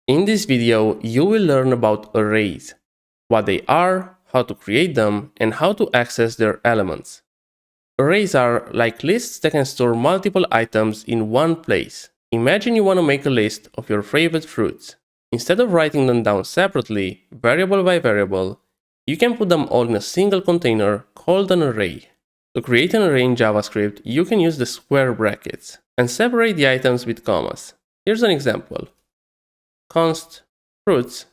In this video, you will learn about arrays, what they are, how to create them, and how to access their elements. Arrays are like lists that can store multiple items in one place. Imagine you want to make a list of your favorite fruits. Instead of writing them down separately, variable by variable, you can put them all in a single container called an array. To create an array in JavaScript, you can use the square brackets and separate the items with commas. Here's an example. Const fruits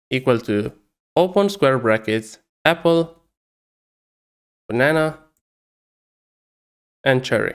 equal to open square brackets apple, banana, and cherry.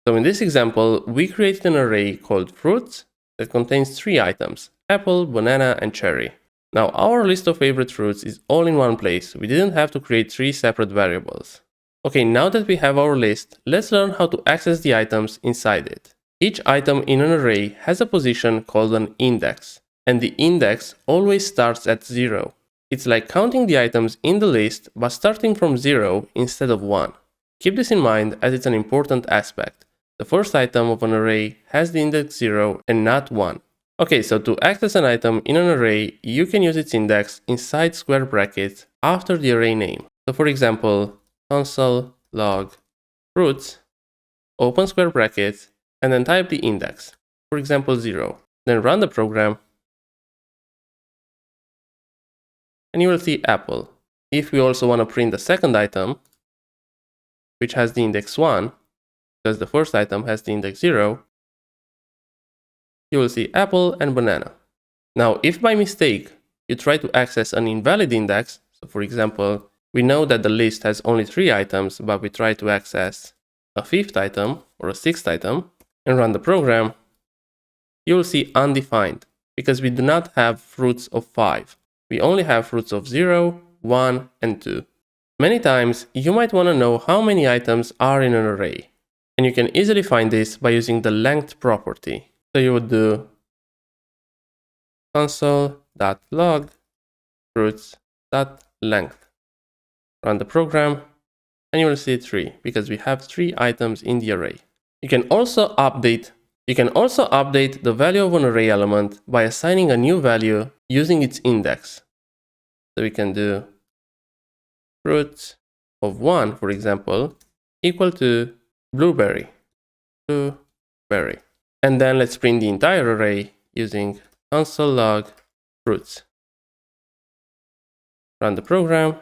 So in this example, we created an array called fruits that contains 3 items, apple, banana, and cherry. Now our list of favorite fruits is all in one place. We didn't have to create 3 separate variables. Okay, now that we have our list, let's learn how to access the items inside it. Each item in an array has a position called an index, and the index always starts at 0. It's like counting the items in the list but starting from 0 instead of 1. Keep this in mind as it's an important aspect. The first item of an array has the index 0 and not 1. Okay, so to access an item in an array, you can use its index inside square brackets after the array name. So for example, console log fruits, open square brackets, and then type the index, for example 0. Then run the program, and you will see apple. If we also want to print the second item, which has the index 1, because the first item has the index 0, you will see apple and banana. Now, if by mistake you try to access an invalid index, so for example, we know that the list has only 3 items, but we try to access a 5th item or a 6th item and run the program, you will see undefined, because we do not have fruits of 5. We only have fruits of 0, 1, and 2. Many times, you might want to know how many items are in an array. And you can easily find this by using the length property. So you would do console.log fruits.length. Run the program, and you will see 3, because we have 3 items in the array. You can also update the value of an array element by assigning a new value using its index. So we can do fruits of 1, for example, equal to blueberry. And then let's print the entire array using console log fruits. Run the program,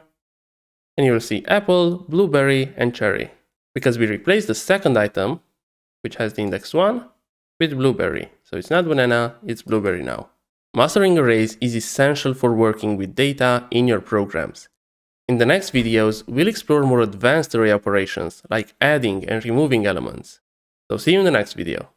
and you will see apple, blueberry, and cherry, because we replaced the second item, which has the index 1, with blueberry. So it's not banana, it's blueberry now. Mastering arrays is essential for working with data in your programs. In the next videos, we'll explore more advanced array operations like adding and removing elements. So see you in the next video.